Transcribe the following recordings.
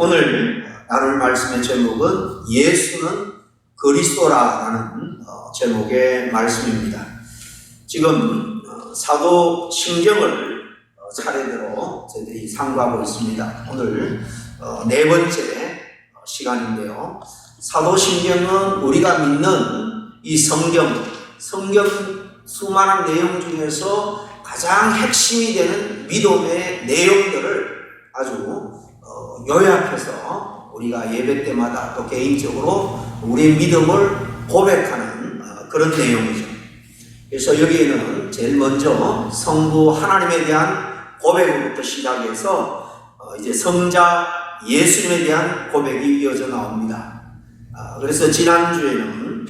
오늘 나눌 말씀의 제목은 예수는 그리스도라는 제목의 말씀입니다. 지금 사도신경을 차례대로 저희들이 상고하고 있습니다. 오늘 네 번째 시간인데요. 사도신경은 우리가 믿는 이 성경 수많은 내용 중에서 가장 핵심이 되는 믿음의 내용들을 아주 요약해서 우리가 예배 때마다 또 개인적으로 우리의 믿음을 고백하는 그런 내용이죠. 그래서 여기에는 제일 먼저 성부 하나님에 대한 고백으로부터 시작해서 이제 성자 예수님에 대한 고백이 이어져 나옵니다. 그래서 지난주에는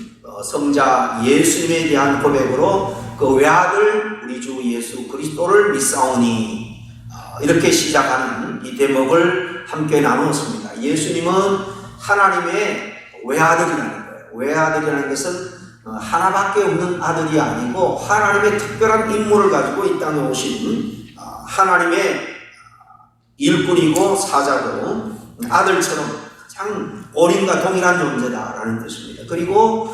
성자 예수님에 대한 고백으로 그 외아들 우리 주 예수 그리스도를 믿사오니 이렇게 시작하는 이 대목을 함께 나누었습니다. 예수님은 하나님의 외아들이라는 거예요. 외아들이라는 것은 하나밖에 없는 아들이 아니고 하나님의 특별한 임무를 가지고 이 땅에 오신 하나님의 일꾼이고 사자고 아들처럼 가장 본인과 동일한 존재다라는 뜻입니다. 그리고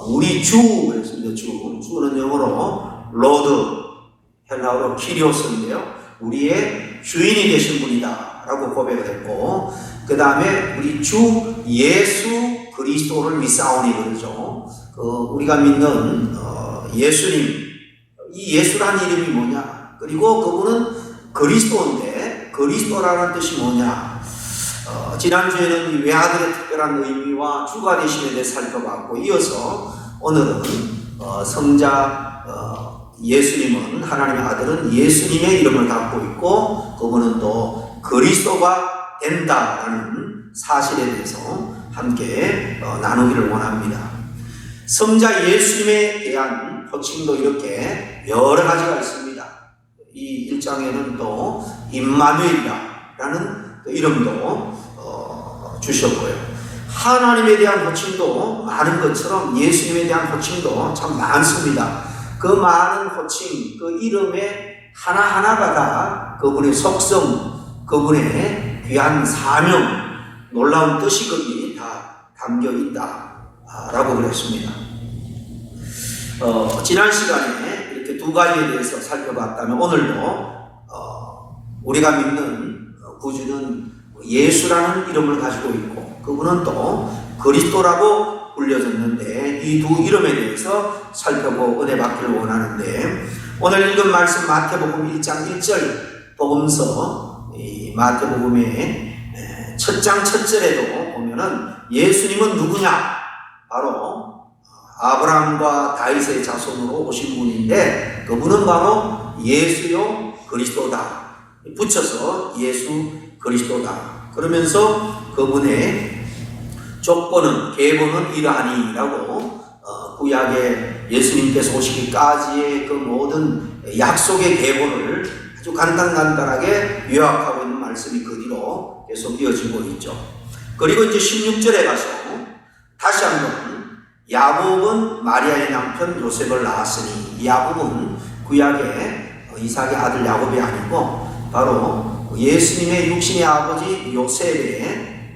우리 주, 그랬습니다. 주는 영어로 로드, 헬라어로 키리오스인데요. 우리의 주인이 되신 분이다 라고 고백을 했고, 그 다음에 우리 주 예수 그리스도를 믿사오니 그러죠. 우리가 믿는 예수님, 이 예수라는 이름이 뭐냐? 그리고 그분은 그리스도인데 그리스도라는 뜻이 뭐냐? 지난주에는 이 외아들의 특별한 의미와 주가 되심에 대해 살펴봤고, 이어서 오늘은 성자 예수님은, 하나님의 아들은 예수님의 이름을 갖고 있고 그분은 또 그리스도가 된다라는 사실에 대해서 함께 나누기를 원합니다. 성자 예수님에 대한 호칭도 이렇게 여러 가지가 있습니다. 이 1장에는 또 임마누엘이라는 이름도 주셨고요. 하나님에 대한 호칭도 많은 것처럼 예수님에 대한 호칭도 참 많습니다. 그 많은 호칭, 그 이름에 하나하나가 다 그분의 속성, 그분의 귀한 사명, 놀라운 뜻이 거기 다 담겨 있다라고 그랬습니다. 지난 시간에 이렇게 두 가지에 대해서 살펴봤다면 오늘도 우리가 믿는 구주는 예수라는 이름을 가지고 있고 그분은 또 그리스도라고 불려졌는데 이 두 이름에 대해서 살펴보고 은혜 받기를 원하는데, 오늘 읽은 말씀 마태복음 1장 1절 복음서, 이 마태복음의 첫 장 첫 절에도 보면은 예수님은 누구냐? 바로 아브라함과 다윗의 자손으로 오신 분인데 그분은 바로 예수요 그리스도다. 붙여서 예수 그리스도다. 그러면서 그분의 족보는, 계보는 이러하니라고 구약에 예수님께서 오시기까지의 그 모든 약속의 계보를 아주 간단하게 요약하고 있는 말씀이 그 뒤로 계속 이어지고 있죠. 그리고 이제 16절에 가서 다시 한번 야곱은 마리아의 남편 요셉을 낳았으니, 야곱은 구약의 이삭의 아들 야곱이 아니고 바로 예수님의 육신의 아버지 요셉의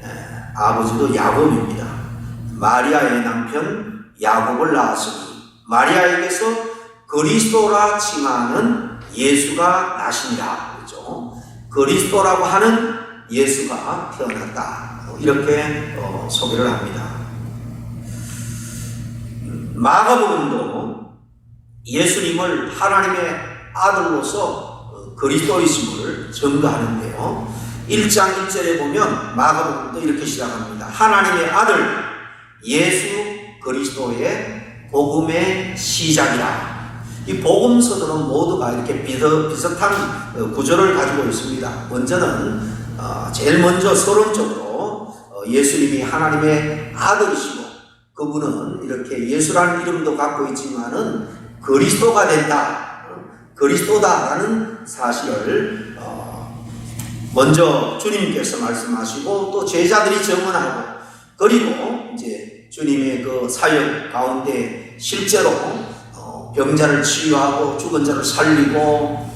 아버지도 야곱입니다. 마리아의 남편 야곱을 낳았으니 마리아에게서 그리스도라 칭하는 예수가 나시니라. 그렇죠? 그리스도라고 하는 예수가 태어났다. 이렇게 소개를 합니다. 마가복음도 예수님을 하나님의 아들로서 그리스도이심을 증거하는데요. 1장 1절에 보면 마가복음도 이렇게 시작합니다. 하나님의 아들 예수 그리스도의 복음의 시작이라. 이 복음서들은 모두가 이렇게 비슷한 구조를 가지고 있습니다. 먼저는 제일 먼저 서론적으로 예수님이 하나님의 아들이시고 그분은 이렇게 예수라는 이름도 갖고 있지만은 그리스도가 된다, 그리스도다라는 사실을 먼저 주님께서 말씀하시고 또 제자들이 증언하고, 그리고 이제 주님의 그 사역 가운데 실제로 병자를 치유하고 죽은 자를 살리고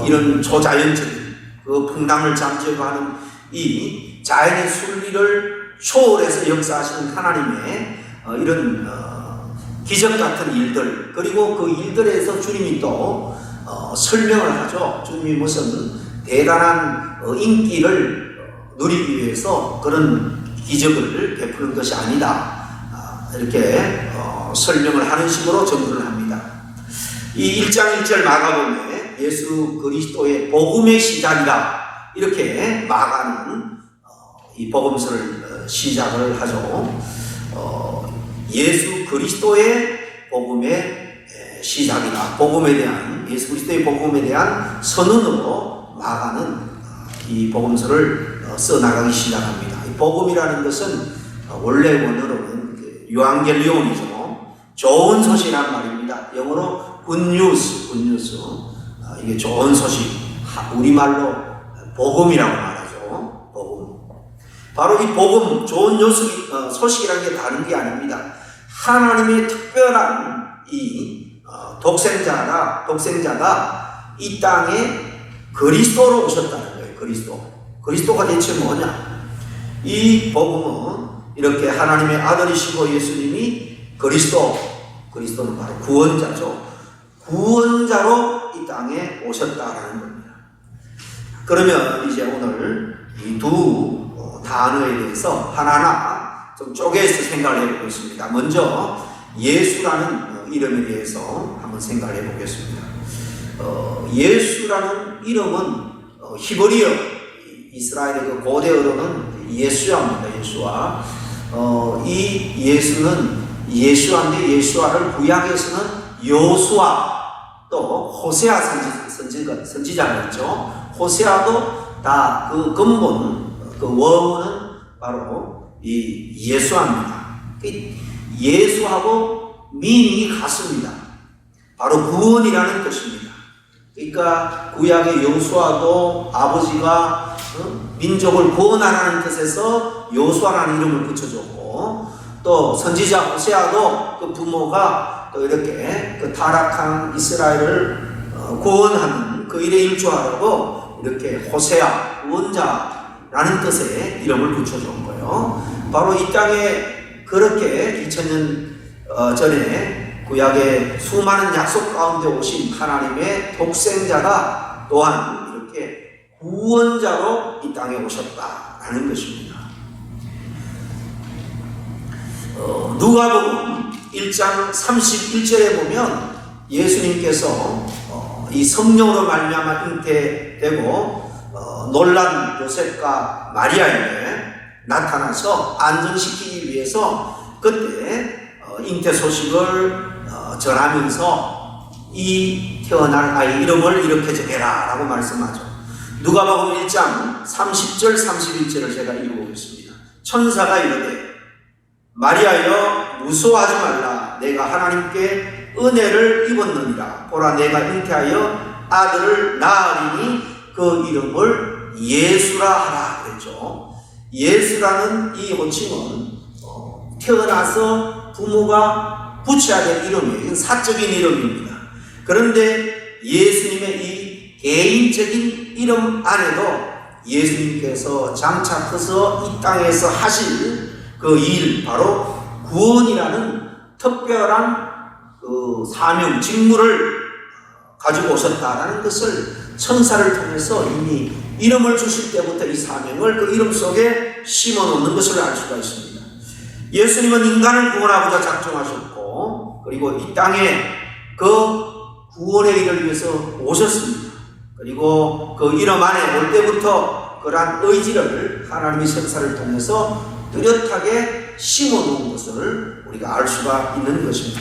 이런 초자연적인 그 풍랑을 잠재우고 하는 이 자연의 순리를 초월해서 역사하시는 하나님의 이런 기적 같은 일들, 그리고 그 일들에서 주님이 또 설명을 하죠. 주님이 무슨 대단한 인기를 누리기 위해서 그런 기적을 베푸는 것이 아니다, 이렇게 설명을 하는 식으로 전도를 합니다. 이 1장 1절 마가복음에 예수 그리스도의 복음의 시작이다, 이렇게 마가는 이 복음서를 시작을 하죠. 예수 그리스도의 복음의 시작이다. 복음에 대한, 예수 그리스도의 복음에 대한 선언으로 마가는 이 복음서를 써나가기 시작합니다. 이 복음이라는 것은 원래 원어로는 유앙겔리온이죠. 좋은 소식이란 말입니다. 영어로 굿뉴스, 이게 좋은 소식, 우리말로 복음이라고 말하죠. 복음. 바로 이 복음, 좋은 소식이라는 게 다른 게 아닙니다. 하나님의 특별한 이 독생자가 이 땅에 그리스도로 오셨다는 거예요. 그리스도가 대체 뭐냐? 이 복음은 이렇게 하나님의 아들이시고 예수님이 그리스도는 바로 구원자죠. 구원자로 이 땅에 오셨다라는 겁니다. 그러면 이제 오늘 이 두 단어에 대해서 하나하나 좀 쪼개서 생각을 해보겠습니다. 먼저 예수라는 이름에 대해서 한번 생각을 해보겠습니다. 예수라는 이름은 히브리어, 이스라엘의 그 고대어로는 예수야입니다. 예수와. 이 예수는 예수아인데, 예수아를 구약에서는 여호수아, 또 호세아 선지자가 있죠. 호세아도 다 그 근본, 그 원어는 바로 이 예수아입니다. 예수하고 미닝이 같습니다. 바로 구원이라는 뜻입니다. 그러니까 구약의 여호수아도 아버지가 민족을 구원하라는 뜻에서 여호수아라는 이름을 붙여줬고, 또 선지자 호세아도 그 부모가 또 이렇게 그 타락한 이스라엘을 구원하는 그 일에 일조하라고 이렇게 호세아, 구원자라는 뜻의 이름을 붙여준 거예요. 바로 이 땅에 그렇게 2000년 전에 구약의 수많은 약속 가운데 오신 하나님의 독생자가 또한 이렇게 구원자로 이 땅에 오셨다라는 것입니다. 누가복음 1장 31절에 보면 예수님께서 이 성령으로 말미암아 잉태되고 놀란 요셉과 마리아에게 나타나서 안전시키기 위해서 그때 잉태 소식을 전하면서 이 태어날 아이 이름을 이렇게 정해라 라고 말씀하죠. 누가복음 1장 30절 31절을 제가 읽어보겠습니다. 천사가 이르되 마리아여 무서워하지 말라. 내가 하나님께 은혜를 입었느니라. 보라 내가 잉태하여 아들을 낳으리니 그 이름을 예수라 하라 그랬죠. 예수라는 이 호칭은 태어나서 부모가 붙여야 될 이름이에요. 이건 사적인 이름입니다. 그런데 예수님의 이 개인적인 이름 안에도 예수님께서 장착해서 이 땅에서 하실 그 일, 바로 구원이라는 특별한 그 사명, 직무를 가지고 오셨다라는 것을 천사를 통해서 이미 이름을 주실 때부터 이 사명을 그 이름 속에 심어 놓는 것을 알 수가 있습니다. 예수님은 인간을 구원하고자 작정하셨고, 그리고 이 땅에 그 구원의 일을 위해서 오셨습니다. 그리고 그 이름 안에 올 때부터 그러한 의지를 하나님의 천사를 통해서 뚜렷하게 심어 놓은 것을 우리가 알 수가 있는 것입니다.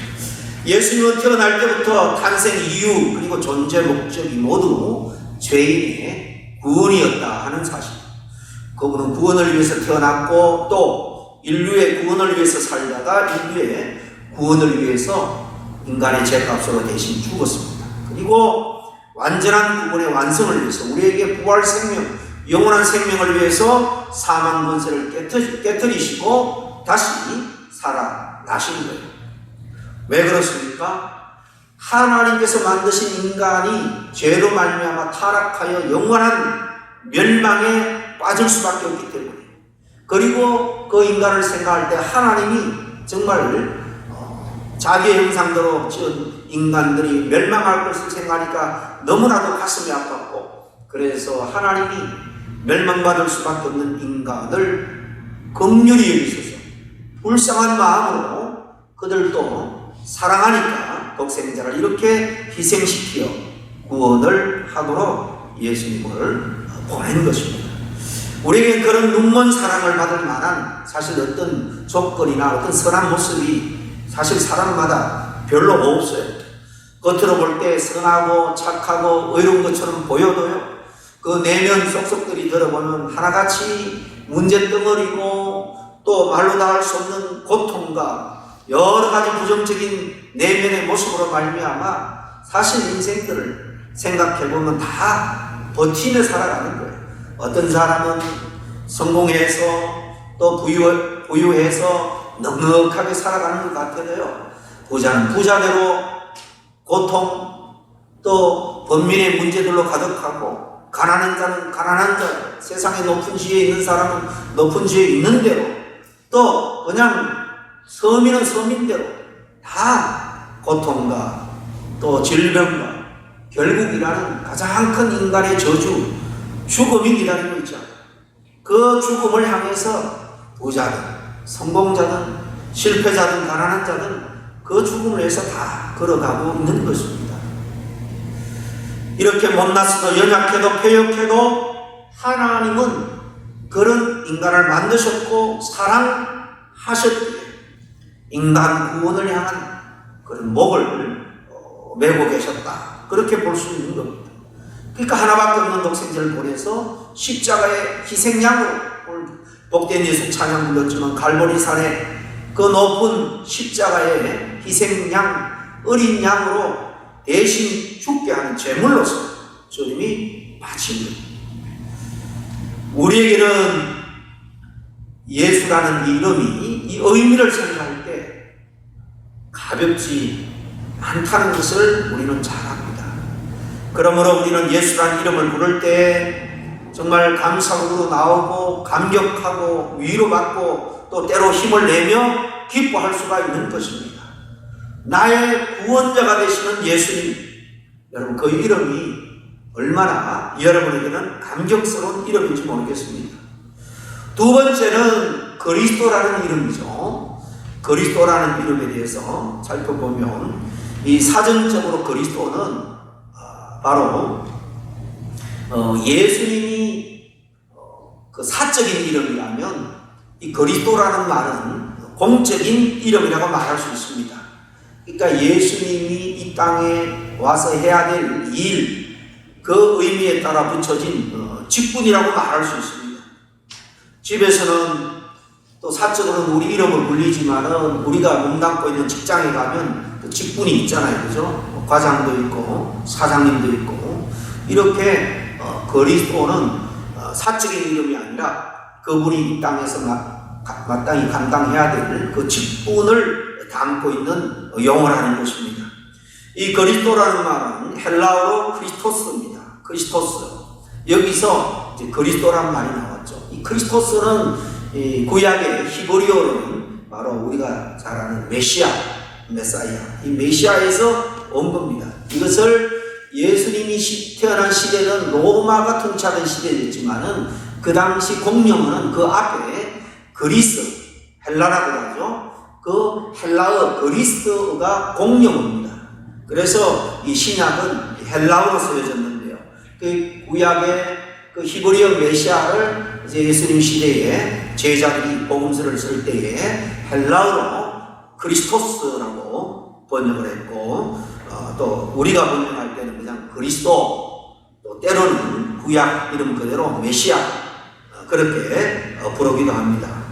예수님은 태어날 때부터 탄생 이유 그리고 존재 목적이 모두 죄인의 구원이었다 하는 사실. 그분은 구원을 위해서 태어났고 또 인류의 구원을 위해서 살다가 인류의 구원을 위해서 인간의 죄값으로 대신 죽었습니다. 그리고 완전한 구원의 완성을 위해서 우리에게 부활 생명, 영원한 생명을 위해서 사망 권세를 깨뜨리시고 다시 살아나신 거예요. 왜 그렇습니까? 하나님께서 만드신 인간이 죄로 말미암아 타락하여 영원한 멸망에 빠질 수밖에 없기 때문에, 그리고 그 인간을 생각할 때 하나님이 정말 자기의 형상대로 지은 인간들이 멸망할 것을 생각하니까 너무나도 가슴이 아팠고, 그래서 하나님이 멸망받을 수밖에 없는 인간을 긍휼히 여기셔서 불쌍한 마음으로 그들도 사랑하니까 독생자를 이렇게 희생시켜 구원을 하도록 예수님을 보낸 것입니다. 우리에게 그런 눈먼 사랑을 받을 만한 사실 어떤 조건이나 어떤 선한 모습이 사실 사람마다 별로 없어요. 겉으로 볼 때 선하고 착하고 의로운 것처럼 보여도요, 그 내면 속속들이 들어보면 하나같이 문제덩어리고 또 말로 다 할 수 없는 고통과 여러 가지 부정적인 내면의 모습으로 말미암아 사실 인생들을 생각해보면 다 버티며 살아가는 거예요. 어떤 사람은 성공해서 또 부유해서 넉넉하게 살아가는 것 같아도요, 부자는 부자대로 고통 또 범민의 문제들로 가득하고, 가난한 자는 가난한 자대로, 세상에 높은 지위에 있는 사람은 높은 지위에 있는 대로, 또 그냥 서민은 서민대로 다 고통과 또 질병과 결국이라는 가장 큰 인간의 저주, 죽음이 기다리고 있죠. 그 죽음을 향해서 부자든 성공자든 실패자든 가난한 자든 그 죽음을 위해서 다 걸어가고 있는 것입니다. 이렇게 못났어도 연약해도 패역해도 하나님은 그런 인간을 만드셨고 사랑하셨기에 인간 구원을 향한 그런 목을 메고 계셨다, 그렇게 볼 수 있는 겁니다. 그러니까 하나밖에 없는 독생자를 보내서 십자가의 희생양으로, 오늘 복된 예수 찬양 불렀지만 갈보리산에 그 높은 십자가의 희생양, 어린 양으로 대신 죽게 하는 제물로서 주님이 바친 것. 우리에게는 예수라는 이름이 이 의미를 생각할 때 가볍지 않다는 것을 우리는 잘 압니다. 그러므로 우리는 예수라는 이름을 부를 때 정말 감사로 나오고 감격하고 위로받고 또 때로 힘을 내며 기뻐할 수가 있는 것입니다. 나의 구원자가 되시는 예수님, 여러분 그 이름이 얼마나 여러분에게는 감격스러운 이름인지 모르겠습니다. 두 번째는 그리스도라는 이름이죠. 그리스도라는 이름에 대해서 살펴보면 이 사전적으로 그리스도는 바로 예수님이 그 사적인 이름이라면 이 그리스도라는 말은 공적인 이름이라고 말할 수 있습니다. 그러니까 예수님이 이 땅에 와서 해야 될 일, 그 의미에 따라 붙여진 직분이라고 말할 수 있습니다. 집에서는 또 사적으로는 우리 이름을 불리지만은 우리가 몸담고 있는 직장에 가면 그 직분이 있잖아요, 그죠? 과장도 있고 사장님도 있고, 이렇게 그리스도는 사적인 이름이 아니라 그분이 이 땅에서 마땅히 감당해야 될 그 직분을 담고 있는 영어라는 것입니다. 이 그리스도라는 말은 헬라어로 크리스토스입니다. 크리스토스. 여기서 이제 그리스도라는 말이 나왔죠. 이 크리스토스는 이 구약의 히브리어로는 바로 우리가 잘 아는 메시아, 메사이아, 이 메시아에서 온 겁니다. 이것을 예수님이 태어난 시대는 로마가 통치하던 시대였지만은 그 당시 공용어는 그 앞에 그리스, 헬라라고 하죠. 그 헬라어 그리스어가 공용어입니다. 그래서 이 신약은 헬라어로 쓰여졌는데요. 그 구약의 그 히브리어 메시아를 이제 예수님 시대에 제자들이 복음서를 쓸 때에 헬라어로 그리스토스라고 번역을 했고, 또 우리가 번역할 때는 그냥 그리스도, 또 때로는 구약 이름 그대로 메시아, 그렇게 부르기도 합니다.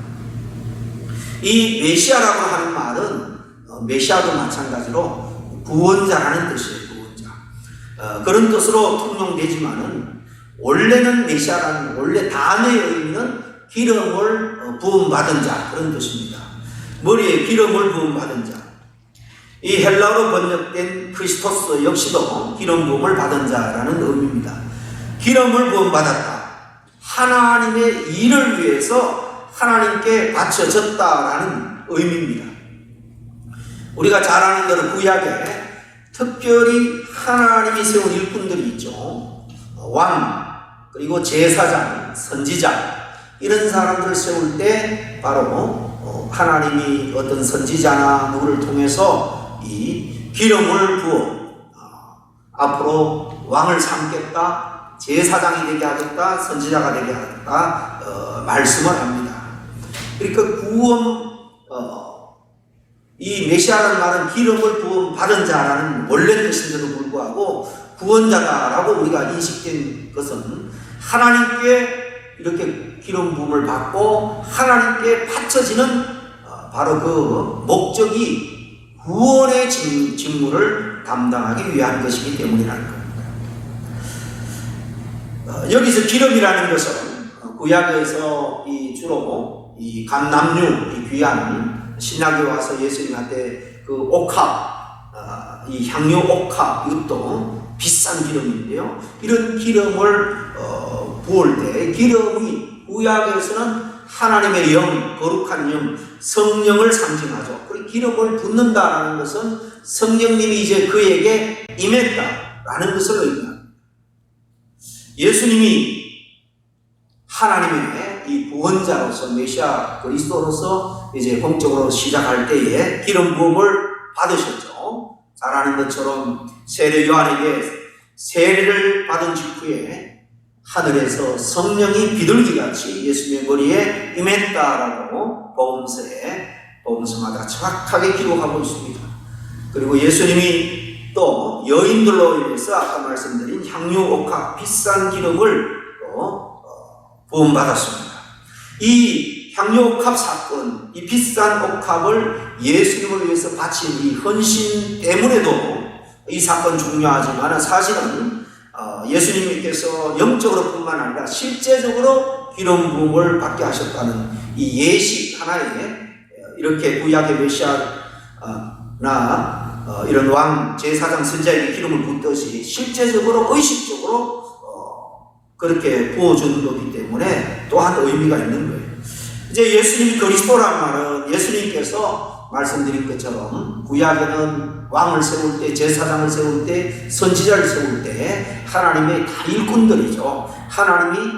이 메시아라고 하는 말은 메시아도 마찬가지로 구원자라는 뜻이에요. 구원자. 그런 뜻으로 통용되지만은 원래는 메시아라는 원래 단어의 의미는 기름을 부음받은 자, 그런 뜻입니다. 머리에 기름을 부음받은 자. 이 헬라어로 번역된 크리스토스 역시도 기름 부음을 받은 자라는 의미입니다. 기름을 부음받았다. 하나님의 일을 위해서 하나님께 바쳐졌다라는 의미입니다. 우리가 잘 아는 대로 구약에 특별히 하나님이 세운 일꾼들이 있죠. 왕, 그리고 제사장, 선지자, 이런 사람들을 세울 때 바로 하나님이 어떤 선지자나 누구를 통해서 이 기름을 부어 앞으로 왕을 삼겠다, 제사장이 되게 하겠다, 선지자가 되게 하겠다 말씀을 합니다. 그러니까 구원, 이 메시아라는 말은 기름을 부음 받은 자라는 원래 뜻인데도 불구하고 구원자다라고 우리가 인식된 것은 하나님께 이렇게 기름 부음을 받고 하나님께 바쳐지는 바로 그 목적이 구원의 직무를 담당하기 위한 것이기 때문이라는 겁니다. 여기서 기름이라는 것은 구약에서 주로 이 감람류, 이 귀한 신약에 와서 예수님한테 그 옥합, 이 향유 옥합, 이것도 비싼 기름인데요. 이런 기름을 부을 때 기름이 구약에서는 하나님의 영, 거룩한 영, 성령을 상징하죠. 그리고 기름을 붓는다라는 것은 성령님이 이제 그에게 임했다라는 것을 의미합니다. 예수님이 하나님의 이 구원자로서 메시아 그리스도로서 이제 공적으로 시작할 때에 기름 부음을 받으셨죠. 잘 아는 것처럼 세례 요한에게 세례를 받은 직후에 하늘에서 성령이 비둘기같이 예수님의 머리에 임했다라고 복음서마다 정확하게 기록하고 있습니다. 그리고 예수님이 또 여인들로 인해서 아까 말씀드린 향유 옥합 비싼 기름을 또 부음받았습니다. 이 향유 옥합 사건, 이 비싼 옥합을 예수님을 위해서 바친 이 헌신 때문에도 이 사건 중요하지만 사실은 예수님께서 영적으로 뿐만 아니라 실제적으로 기름 부음을 받게 하셨다는 이 예식 하나에 이렇게 구약의 메시아나 이런 왕, 제사장, 선지자에게 기름을 붓듯이 실제적으로 의식적으로 그렇게 부어주는 거기 때문에 또한 의미가 있는 거예요. 이제 예수님이 그리스도란 말은 예수님께서 말씀드린 것처럼 구약에는 왕을 세울 때, 제사장을 세울 때, 선지자를 세울 때 하나님의 다 일꾼들이죠. 하나님이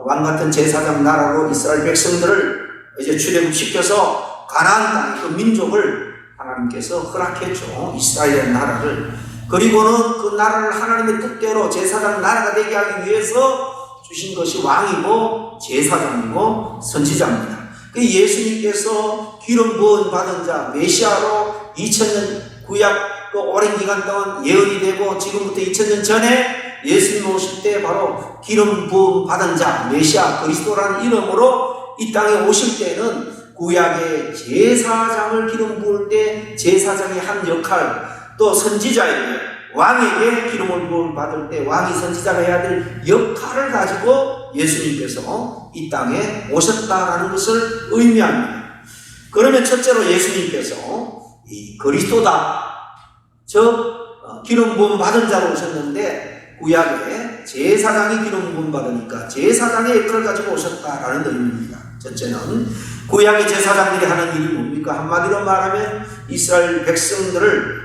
왕같은 제사장 나라로 이스라엘 백성들을 이제 출애굽시켜서 가나안 땅 그 민족을 하나님께서 허락했죠. 이스라엘 나라를. 그리고는 그 나라를 하나님의 뜻대로 제사장 나라가 되게 하기 위해서 주신 것이 왕이고 제사장이고 선지자입니다. 그 예수님께서 기름 부음 받은 자 메시아로 2000년 구약 또 오랜 기간 동안 예언이 되고 지금부터 2000년 전에 예수님 오실 때 바로 기름 부음 받은 자 메시아 그리스도라는 이름으로 이 땅에 오실 때는 구약의 제사장을 기름 부을 때 제사장이 한 역할, 또 선지자에게 왕에게 기름을 부음 받을 때 왕이 선지자가 해야 될 역할을 가지고 예수님께서 이 땅에 오셨다라는 것을 의미합니다. 그러면 첫째로 예수님께서 이 그리스도다, 즉 기름 부음 받은 자로 오셨는데 구약에 제사장이 기름 부음 받으니까 제사장의 역할을 가지고 오셨다라는 의미입니다. 첫째는 구약의 제사장들이 하는 일이 뭡니까? 한마디로 말하면 이스라엘 백성들을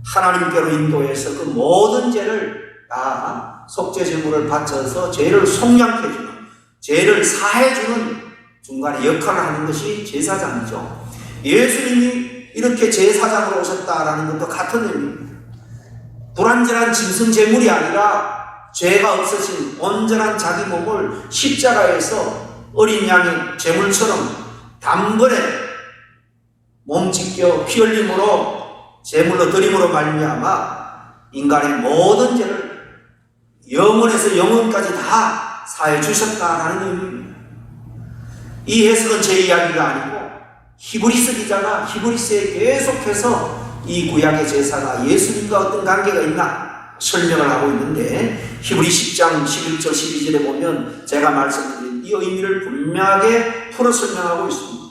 하나님께로 인도해서 그 모든 죄를 다 속죄 제물을 바쳐서 죄를 속량해 주는, 죄를 사해 주는 중간에 역할을 하는 것이 제사장이죠. 예수님이 이렇게 제사장으로 오셨다라는 것도 같은 의미입니다. 불완전한 짐승 제물이 아니라 죄가 없어진 온전한 자기 몸을 십자가에서 어린 양의 제물처럼 단번에 몸 찢겨 피 흘림으로 제물로 드림으로 말미암아 인간의 모든 죄를 영원에서 영원까지 다 사해 주셨다라는 의미입니다. 이 해석은 제 이야기가 아니고 히브리서 기자가 히브리서에 계속해서 이 구약의 제사가 예수님과 어떤 관계가 있나 설명을 하고 있는데 히브리 10장 11절 12절에 보면 제가 말씀드린 이 의미를 분명하게 풀어 설명하고 있습니다.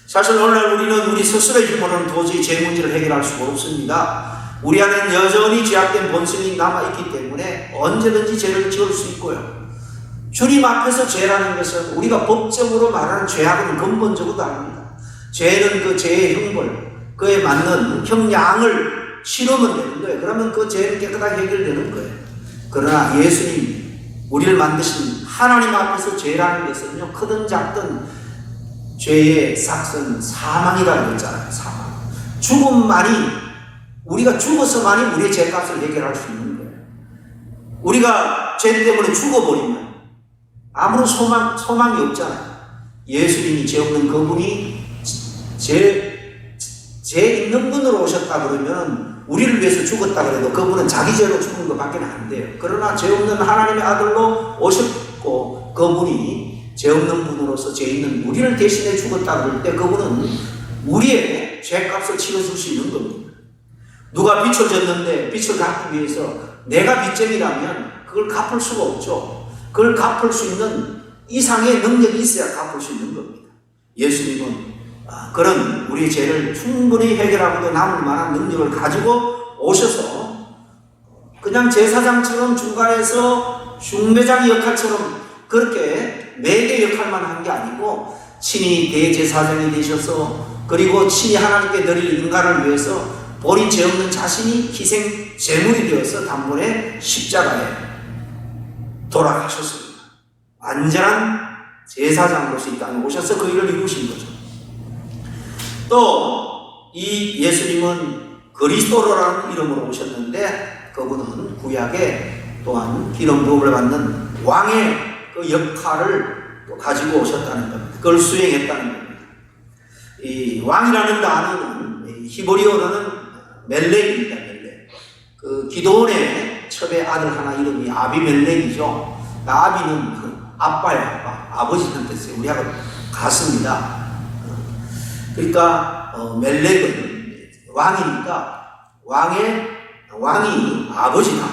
사실 오늘날 우리는 우리 스스로의 힘으로는 도저히 죄 문제를 해결할 수가 없습니다. 우리 안에는 여전히 죄악된 본성이 남아있기 때문에 언제든지 죄를 지을 수 있고요. 주님 앞에서 죄라는 것은 우리가 법적으로 말하는 죄하고는 근본적으로 다릅니다. 죄는 그 죄의 형벌, 그에 맞는 형량을 치르면 되는 거예요. 그러면 그 죄는 깨끗하게 해결되는 거예요. 그러나 예수님, 우리를 만드신 하나님 앞에서 죄라는 것은요, 크든 작든 죄의 삭은 사망이라고 했잖아요. 사망. 죽음만이, 우리가 죽어서만이 우리의 죄값을 해결할 수 있는 거예요. 우리가 죄 때문에 죽어버리면 아무런 소망이 없잖아요. 예수님이 죄 없는 그분이 죄 있는 분으로 오셨다 그러면 우리를 위해서 죽었다 그래도 그분은 자기 죄로 죽은 것밖에 안 돼요. 그러나 죄 없는 하나님의 아들로 오셨고 그분이 죄 없는 분으로서 죄 있는 우리를 대신해 죽었다 그럴 때 그분은 우리의 죄값을 치러줄 수 있는 겁니다. 누가 빚을 졌는데 빚을 갚기 위해서 내가 빚쟁이라면 그걸 갚을 수가 없죠. 그걸 갚을 수 있는 이상의 능력이 있어야 갚을 수 있는 겁니다. 예수님은 그런 우리의 죄를 충분히 해결하고도 남을 만한 능력을 가지고 오셔서 그냥 제사장처럼 중간에서 흉매장 역할처럼 그렇게 매개 역할만 한 게 아니고 친히 대제사장이 되셔서 그리고 친히 하나님께 드릴 인간을 위해서 본인 죄 없는 자신이 희생 제물이 되어서 단번에 십자가에 돌아가셨습니다. 완전한 제사장으로서 이 땅에 오셔서 그 일을 이루신 거죠. 또 이 예수님은 그리스도라는 이름으로 오셨는데 그분은 구약에 또한 기름 부음을 받는 왕의 그 역할을 또 가지고 오셨다는 겁니다. 그걸 수행했다는 겁니다. 이 왕이라는 단어는 히브리어로는 멜렉입니다. 멜렉. 그 기도원의 첩의 아들 하나 이름이 아비멜렉이죠. 아비는 그 아빠의 아빠, 아버지라는 뜻이에요. 우리하고 같습니다. 그러니까 멜렉은 왕이니까 왕이 아버지다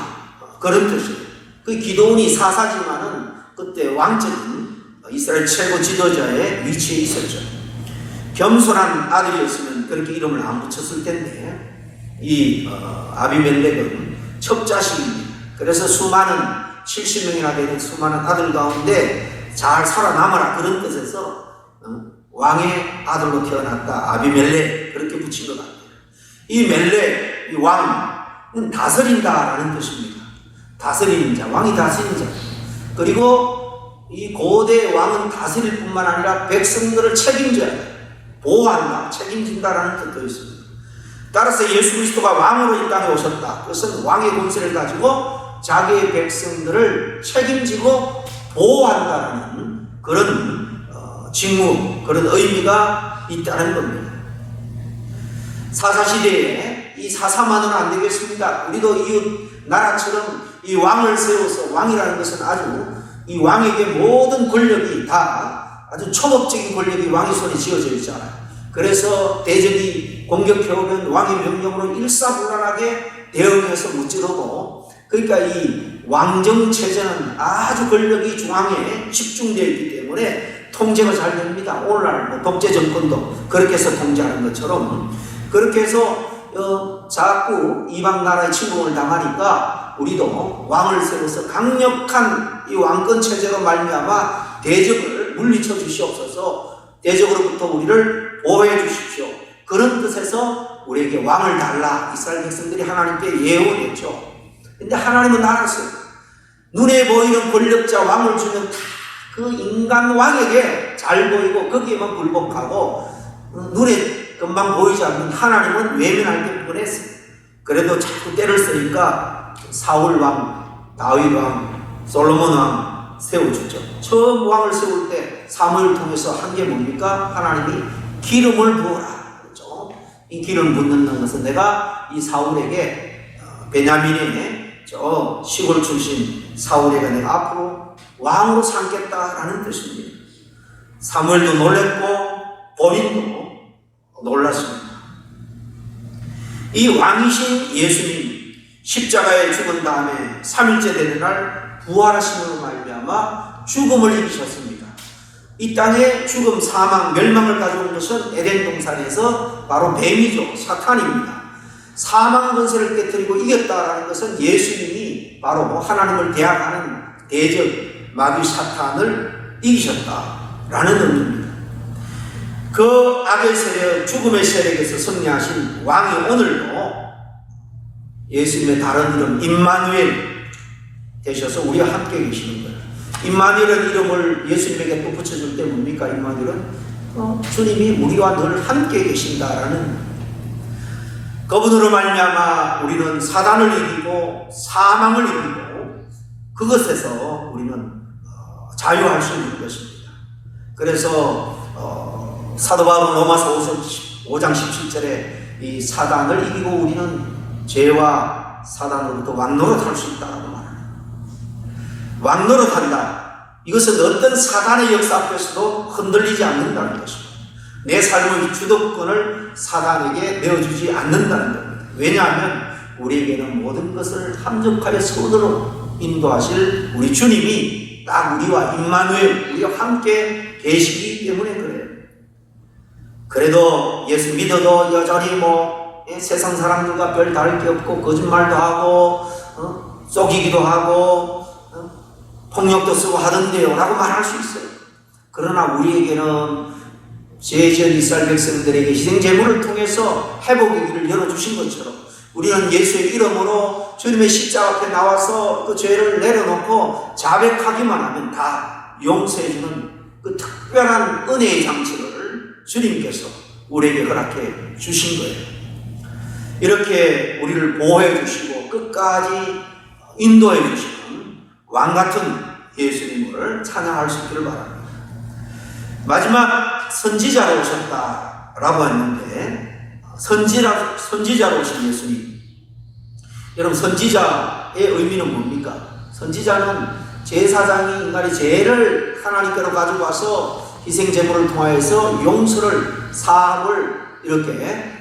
그런 뜻이에요. 그 기도원이 사사지만은 그때 왕적인 이스라엘 최고 지도자의 위치에 있었죠. 겸손한 아들이었으면 그렇게 이름을 안 붙였을 텐데 이 아비멜렉은 첩자식입니다. 그래서 수많은 70명이나 되는 수많은 아들 가운데 잘 살아남아라 그런 뜻에서 왕의 아들로 태어났다. 아비멜렉 그렇게 붙인 것 같아요. 이 멜렉, 이 왕은 다스린다라는 뜻입니다. 다스리는 자, 왕이 다스리는 자. 그리고 이 고대 왕은 다스릴 뿐만 아니라 백성들을 책임져야 돼. 보호한다, 책임진다라는 뜻도 있습니다. 따라서 예수 그리스도가 왕으로 이 땅에 오셨다. 그것은 왕의 권세를 가지고 자기의 백성들을 책임지고 보호한다라는 그런 직무, 그런 의미가 있다는 겁니다. 사사시대에 이 사사만으로는 안 되겠습니다. 우리도 이웃 나라처럼 이 왕을 세워서 왕이라는 것은 아주 이 왕에게 모든 권력이 다 아주 초법적인 권력이 왕의 손에 쥐어져 있잖아요. 그래서 대적이 공격해오면 왕의 명령으로 일사불란하게 대응해서 무찌르고 그러니까 이 왕정체제는 아주 권력이 중앙에 집중되어 있기 때문에 통제가 잘 됩니다. 오늘날 뭐 독재 정권도 그렇게 해서 통제하는 것처럼 그렇게 해서 자꾸 이방 나라의 침공을 당하니까 우리도 왕을 세워서 강력한 이 왕권 체제로 말미암아 대적을 물리쳐 주시옵소서. 대적으로부터 우리를 보호해 주십시오. 그런 뜻에서 우리에게 왕을 달라 이스라엘 백성들이 하나님께 예언했죠. 근데 하나님은 알았어요. 눈에 보이는 권력자 왕을 주면 다 그 인간 왕에게 잘 보이고 거기에만 굴복하고 눈에 금방 보이지 않는 하나님은 외면할 게 뻔했어요. 그래도 자꾸 때를 쓰니까 사울 왕, 다윗 왕, 솔로몬 왕 세워주죠. 처음 왕을 세울 때 사무엘 통해서 한 게 뭡니까? 하나님이 기름을 부어라 그렇죠. 이 기름 붓는 것은 내가 이 사울에게 베냐민의 저 시골 출신 사울에게 내가 앞으로 왕으로 삼겠다라는 뜻입니다. 사무엘도 놀랬고 본인도 놀랐습니다. 이 왕이신 예수님 십자가에 죽은 다음에 3일째 되는 날 부활하심으로 말미암아 죽음을 이기셨습니다. 이 땅에 죽음, 사망, 멸망을 가져온 것은 에덴 동산에서 바로 뱀이죠. 사탄입니다. 사망 권세를 깨뜨리고 이겼다라는 것은 예수님이 바로 하나님을 대항하는 대적, 마귀 사탄을 이기셨다라는 의미입니다. 그 악의 세력, 죽음의 세력에서 승리하신 왕이 오늘도 예수님의 다른 이름 임마누엘 되셔서 우리와 함께 계시는 거예요. 임마누엘은 이름을 예수님에게 또 붙여줄 때 뭡니까? 임마누엘은 주님이 우리와 늘 함께 계신다라는, 그분으로 말미암아 우리는 사단을 이기고 사망을 이기고 그것에서 우리는 자유할 수 있는 것입니다. 그래서 사도 바울은 로마서 5장 17절에 이 사단을 이기고 우리는 죄와 사단으로부터 왕노릇할 수 있다고 말합니다. 왕노릇한다. 이것은 어떤 사단의 역사 앞에서도 흔들리지 않는다는 것입니다. 내 삶의 주도권을 사단에게 내어주지 않는다는 겁니다. 왜냐하면 우리에게는 모든 것을 함정하여 선으로 인도하실 우리 주님이 딱 우리와 임마누엘, 우리와 함께 계시기 때문에 그래요. 그래도 예수 믿어도 여전히 세상 사람들과 별 다를 게 없고 거짓말도 하고 속이기도 하고 폭력도 쓰고 하던데요 라고 말할 수 있어요. 그러나 우리에게는 죄지은 이스라엘 백성들에게 희생제물을 통해서 회복의 길을 열어주신 것처럼 우리는 예수의 이름으로 주님의 십자가 앞에 나와서 그 죄를 내려놓고 자백하기만 하면 다 용서해주는 그 특별한 은혜의 장치를 주님께서 우리에게 허락해 주신 거예요. 이렇게 우리를 보호해 주시고 끝까지 인도해 주시는 왕같은 예수님을 찬양할 수 있기를 바랍니다. 마지막 선지자로 오셨다라고 했는데 선지자로 오신 예수님, 여러분 선지자의 의미는 뭡니까? 선지자는 제사장이 인간의 죄를 하나님께로 가지고 와서 희생제물을 통하여서 용서를 사함을 이렇게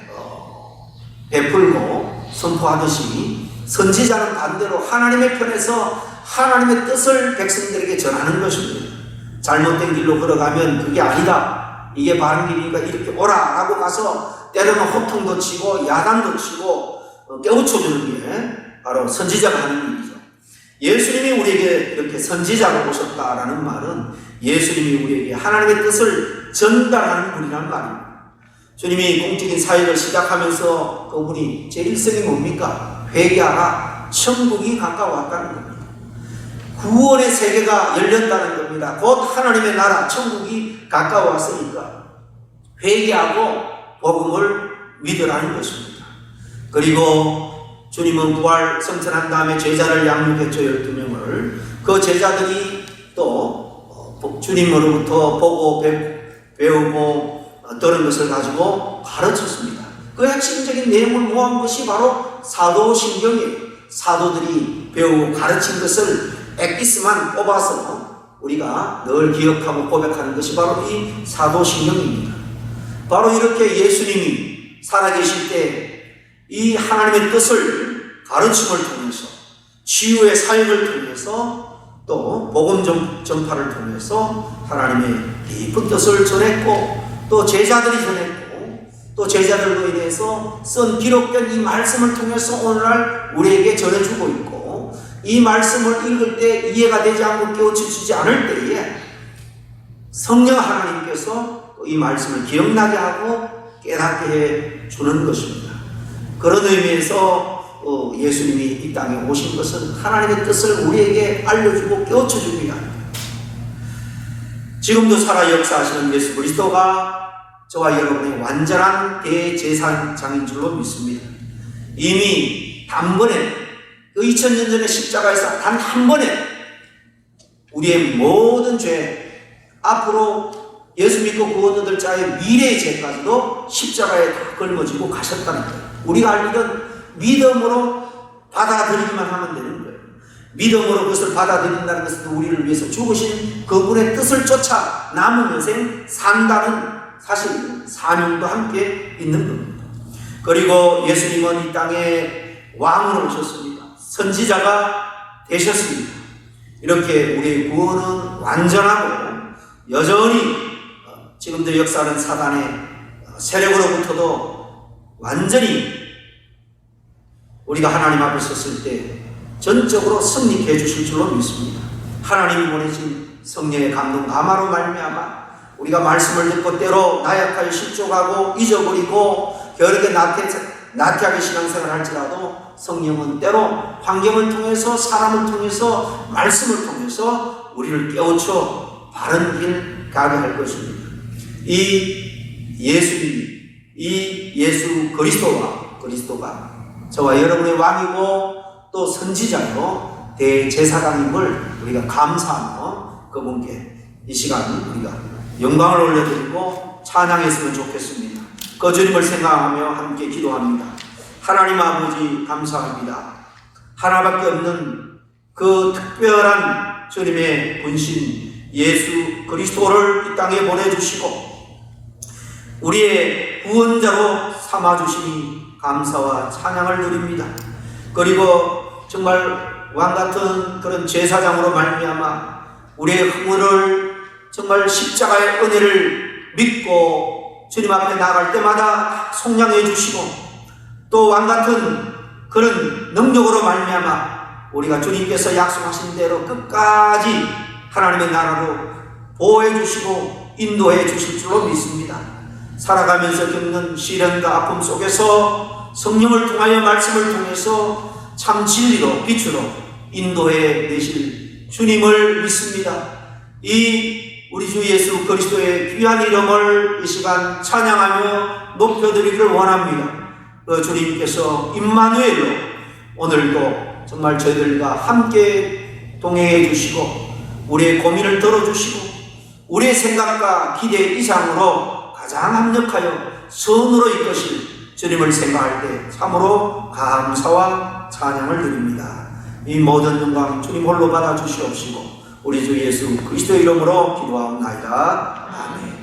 베풀고 선포하듯이 선지자는 반대로 하나님의 편에서 하나님의 뜻을 백성들에게 전하는 것입니다. 잘못된 길로 걸어가면 그게 아니다, 이게 바른 길이니까 이렇게 오라 라고 가서 때로는 호통도 치고 야단도 치고 깨우쳐주는 게 바로 선지자가 하는 일이죠. 예수님이 우리에게 이렇게 선지자로 오셨다라는 말은 예수님이 우리에게 하나님의 뜻을 전달하는 분이라는 말입니다. 주님이 공적인 사역을 시작하면서 그분이 제 일성이 뭡니까? 회개하라, 천국이 가까워왔다는 겁니다. 구원의 세계가 열렸다는 겁니다. 곧 하나님의 나라, 천국이 가까워왔으니까 회개하고 복음을 믿으라는 것입니다. 그리고 주님은 부활 성천한 다음에 제자를 양육했죠. 12명을. 그 제자들이 또 주님으로부터 보고 배우고 들은 것을 가지고 가르쳤습니다. 그 핵심적인 내용을 모은 것이 바로 사도신경이에요. 사도들이 배우고 가르친 것을 엑기스만 뽑아서 우리가 늘 기억하고 고백하는 것이 바로 이 사도신경입니다. 바로 이렇게 예수님이 살아계실 때 이 하나님의 뜻을 가르침을 통해서, 치유의 사역을 통해서, 또 복음 전파를 통해서 하나님의 깊은 뜻을 전했고, 또 제자들이 전했고, 또 제자들로 인해서 쓴 기록된 이 말씀을 통해서 오늘날 우리에게 전해주고 있고, 이 말씀을 읽을 때 이해가 되지 않고 깨우쳐지지 않을 때에 성령 하나님께서 이 말씀을 기억나게 하고 깨닫게 해 주는 것입니다. 그런 의미에서 예수님이 이 땅에 오신 것은 하나님의 뜻을 우리에게 알려주고 깨우쳐주기 위함입니다. 지금도 살아 역사하시는 예수 그리스도가 저와 여러분의 완전한 대제사장인 줄로 믿습니다. 이미 단번에 그 2000년 전의 십자가에서 단 한 번에 우리의 모든 죄, 앞으로 예수 믿고 구원 얻을 자의 미래의 죄까지도 십자가에 다 걸머지고 가셨다는 거예요. 우리가 할 일은 믿음으로 받아들이기만 하면 되는 거예요. 믿음으로 그것을 받아들인다는 것은 우리를 위해서 죽으신 그분의 뜻을 쫓아 남은 여생 산다는 사실 사명도 함께 있는 겁니다. 그리고 예수님은 이 땅에 왕으로 오셨습니다. 선지자가 되셨습니다. 이렇게 우리의 구원은 완전하고 여전히 지금도 역사하는 사단의 세력으로부터도 완전히 우리가 하나님 앞에 섰을 때 전적으로 승리케 해주실 줄로 믿습니다. 하나님이 보내신 성령의 감동 감화로 말미암아 우리가 말씀을 듣고 때로 나약하여 실족하고 잊어버리고 게으르게 나태하게 신앙생활을 할지라도 성령은 때로 환경을 통해서 사람을 통해서 말씀을 통해서 우리를 깨우쳐 바른 길 가게 할 것입니다. 이 예수님이 이 예수 그리스도가 저와 여러분의 왕이고 또 선지자요 대제사장임을 우리가 감사하며 그분께 이 시간 우리가 영광을 올려드리고 찬양했으면 좋겠습니다. 그 주님을 생각하며 함께 기도합니다. 하나님 아버지 감사합니다. 하나밖에 없는 그 특별한 주님의 분신 예수 그리스도를 이 땅에 보내주시고 우리의 구원자로 삼아주시니 감사와 찬양을 드립니다. 그리고 정말 왕같은 그런 제사장으로 말미암아 우리의 허물을 정말 십자가의 은혜를 믿고 주님 앞에 나아갈 때마다 속량해 주시고 또 왕같은 그런 능력으로 말미암아 우리가 주님께서 약속하신 대로 끝까지 하나님의 나라로 보호해 주시고 인도해 주실 줄로 믿습니다. 살아가면서 겪는 시련과 아픔 속에서 성령을 통하여 말씀을 통해서 참 진리로 빛으로 인도해 내실 주님을 믿습니다. 이 우리 주 예수 그리스도의 귀한 이름을 이 시간 찬양하며 높여드리기를 원합니다. 그 주님께서 임마누엘로 오늘도 정말 저희들과 함께 동행해 주시고 우리의 고민을 들어주시고 우리의 생각과 기대 이상으로 가장 합력하여 선으로 이끄실 주님을 생각할 때 참으로 감사와 찬양을 드립니다. 이 모든 영광 주님 홀로 받아 주시옵시고 우리 주 예수 그리스도의 이름으로 기도하옵나이다. 아멘.